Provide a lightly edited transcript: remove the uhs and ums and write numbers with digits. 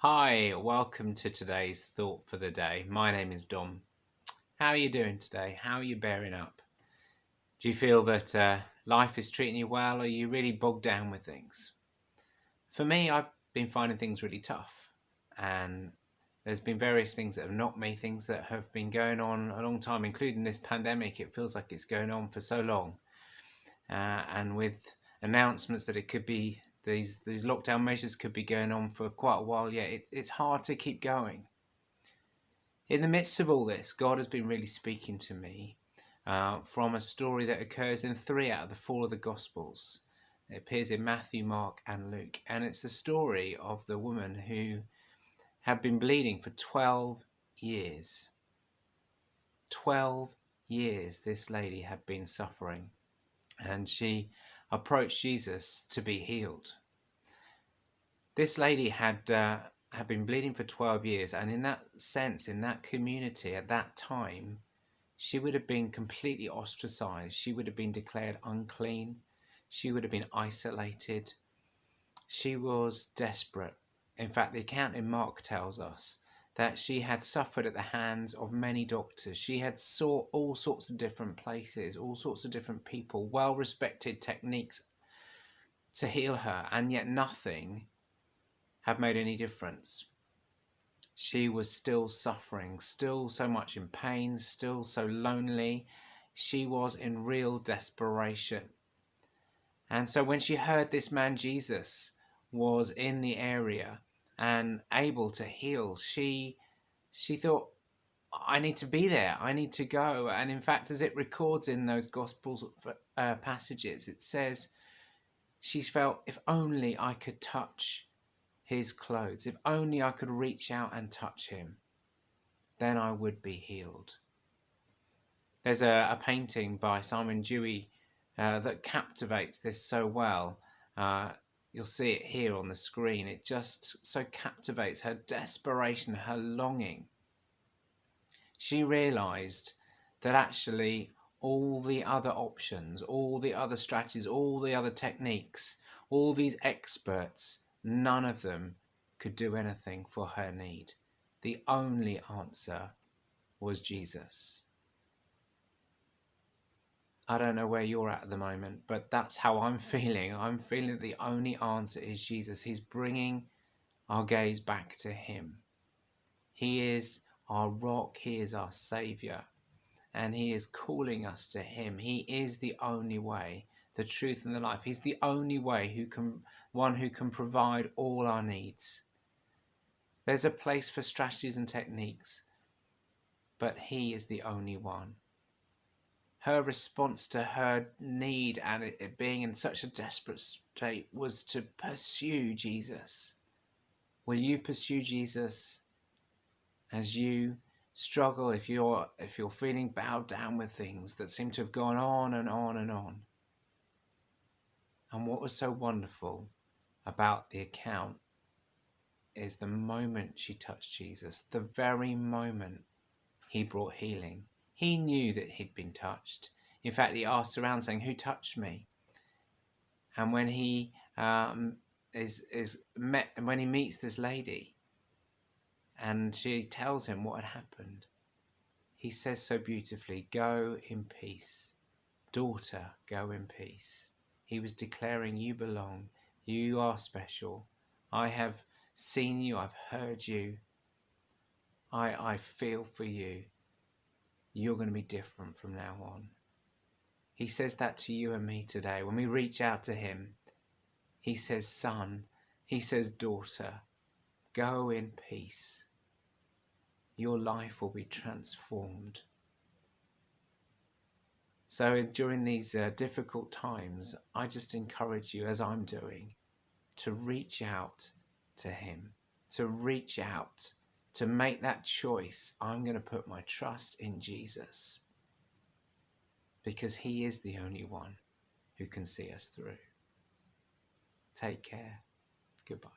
Hi, welcome to today's thought for the day. My name is Dom. How are you doing today? How are you bearing up? Do you feel that life is treating you well, or are you really bogged down with things? For me, I've been finding things really tough, and there's been various things that have knocked me, things that have been going on a long time, including this pandemic. It feels like it's going on for so long, and with announcements that it could be these lockdown measures could be going on for quite a while. Yeah, it's hard to keep going. In the midst of all this, God has been really speaking to me from a story that occurs in 3 out of the 4 of the Gospels. It appears in Matthew, Mark, and Luke. And it's the story of the woman who had been bleeding for 12 years. 12 years this lady had been suffering. And she approached Jesus to be healed. This lady had been bleeding for 12 years, and in that sense, in that community at that time, she would have been completely ostracized. She would have been declared unclean. She would have been isolated. She was desperate. In fact, the account in Mark tells us that she had suffered at the hands of many doctors. She had sought all sorts of different places, all sorts of different people, well-respected techniques to heal her, and yet nothing had made any difference. She was still suffering, still so much in pain, still so lonely. She was in real desperation. And so when she heard this man Jesus was in the area and able to heal, she thought, I need to be there. I need to go. And in fact, as it records in those gospel passages, it says she's felt, if only I could touch his clothes, if only I could reach out and touch him, then I would be healed. There's a painting by Simon Dewey that captivates this so well. You'll see it here on the screen. It just so captivates her desperation, her longing. She realized that actually all the other options, all the other strategies, all the other techniques, all these experts, none of them could do anything for her need. The only answer was Jesus. I don't know where you're at the moment, but that's how I'm feeling. I'm feeling that the only answer is Jesus. He's bringing our gaze back to him. He is our rock. He is our savior. And he is calling us to him. He is the only way, the truth and the life. He's the only way one who can provide all our needs. There's a place for strategies and techniques, but he is the only one. Her response to her need and it being in such a desperate state was to pursue Jesus. Will you pursue Jesus as you struggle, if you're feeling bowed down with things that seem to have gone on and on and on? And what was so wonderful about the account is the moment she touched Jesus, the very moment he brought healing. He knew that he'd been touched. In fact, he asked around saying, "Who touched me?" And when he when he meets this lady and she tells him what had happened, he says so beautifully, "Go in peace. Daughter, go in peace." He was declaring, you belong. You are special. I have seen you. I've heard you. I feel for you. You're going to be different from now on. He says that to you and me today. When we reach out to him, he says, son, he says, daughter, go in peace. Your life will be transformed. So during these difficult times, I just encourage you, as I'm doing, to reach out to him, to reach out, to make that choice. I'm going to put my trust in Jesus because he is the only one who can see us through. Take care. Goodbye.